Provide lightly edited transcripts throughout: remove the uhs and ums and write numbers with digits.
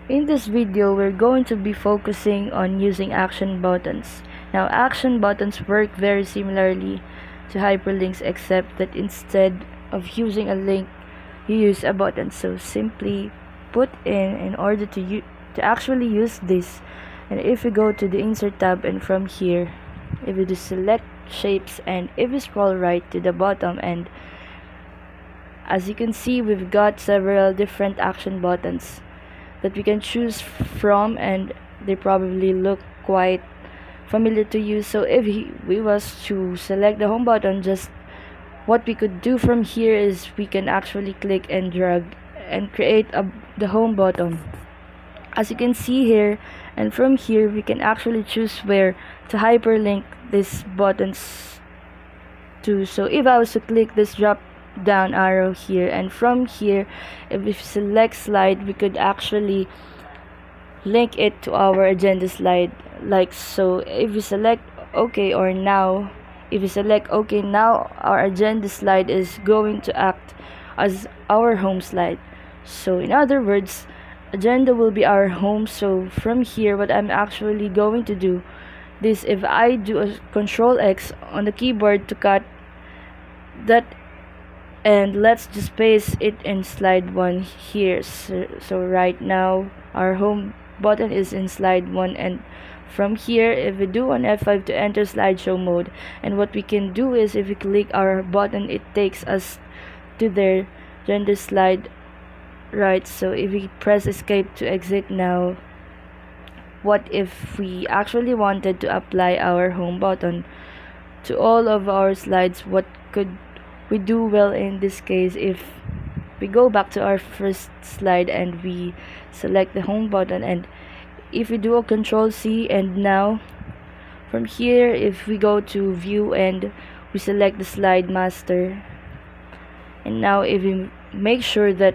In this video, we're going to be focusing on using action buttons. Now, action buttons work very similarly to hyperlinks, except that instead of using a link, you use a button. So simply put in order to actually use this. And if we go to the insert tab, and from here, if we just select shapes, and if we scroll right to the bottom, and as you can see, we've got several different action buttons that we can choose from, and they probably look quite familiar to you. So if we was to select the home button, just what we could do from here is we can actually click and drag and create the home button, as you can see here. And from here we can actually choose where to hyperlink these buttons to. So if I was to click this drop down arrow here, and from here, if we select slide, we could actually link it to our agenda slide, like so. If we select OK, or now if we select OK, now our agenda slide is going to act as our home slide. So in other words, agenda will be our home. So from here, what I'm actually going to do this, if I do a Control X on the keyboard to cut that, and let's just paste it in slide 1 here. So right now our home button is in slide 1, and from here, if we do an F5 to enter slideshow mode, and what we can do is if we click our button, it takes us to their agenda slide, right? So if we press escape to exit now, what if we actually wanted to apply our home button to all of our slides? What could we do? Well, in this case, if we go back to our first slide and we select the home button, and if we do a Control C, and now from here, if we go to view and we select the slide master, and now if we make sure that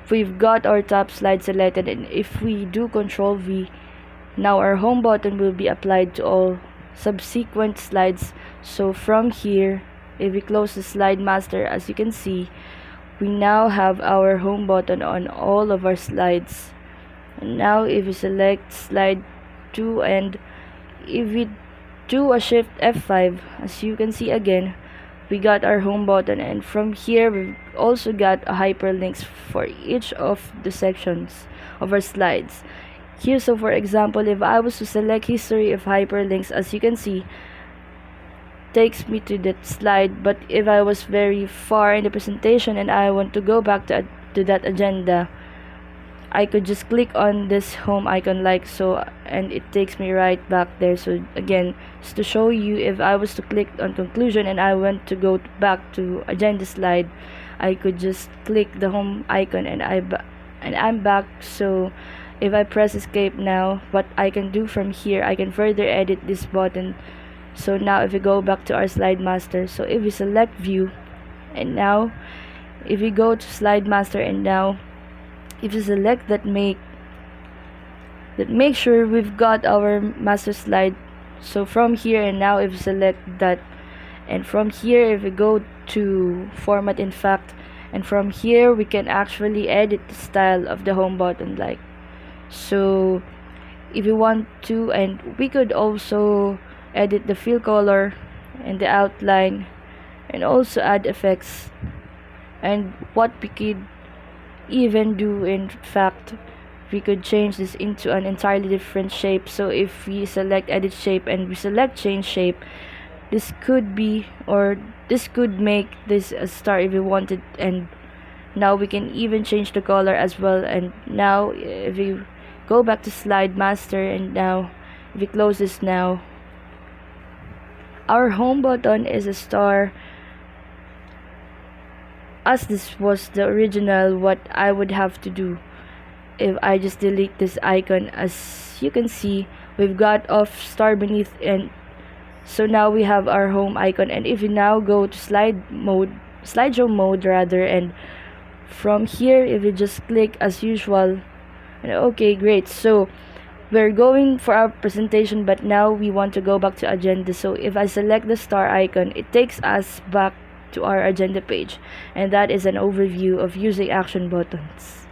we've got our top slide selected, and if we do Control V, now our home button will be applied to all subsequent slides. So from here, if we close the slide master, as you can see, we now have our home button on all of our slides. And now if we select slide 2, and if we do a Shift F5, as you can see again, we got our home button, and from here we've also got a hyperlinks for each of the sections of our slides here. So for example, if I was to select history of hyperlinks, as you can see, takes me to that slide. But if I was very far in the presentation and I want to go back to that agenda, I could just click on this home icon like so, and it takes me right back there. So again, just to show you, if I was to click on conclusion and I want to go back to agenda slide, I could just click the home icon and I'm back. So if I press escape now, what I can do from here, I can further edit this button. So now if we go back to our slide master, so if we select view, and now if we go to slide master, and now if you select that, make sure we've got our master slide. So from here, and now if you select that, and from here if we go to format in fact, and from here we can actually edit the style of the home button, like so if you want to. And we could also edit the fill color and the outline, and also add effects. And what we could even do, in fact, we could change this into an entirely different shape. So if we select edit shape and we select change shape, this could be, or this could make this a star if we wanted. And now we can even change the color as well. And now if we go back to slide master, and now if we close this, now our home button is a star, as this was the original. What I would have to do if I just delete this icon, as you can see, we've got off star beneath, and so now we have our home icon. And if you now go to slideshow mode rather, and from here if you just click as usual, and okay, great. So we're going for our presentation, but now we want to go back to agenda. So if I select the star icon, it takes us back to our agenda page, and that is an overview of using action buttons.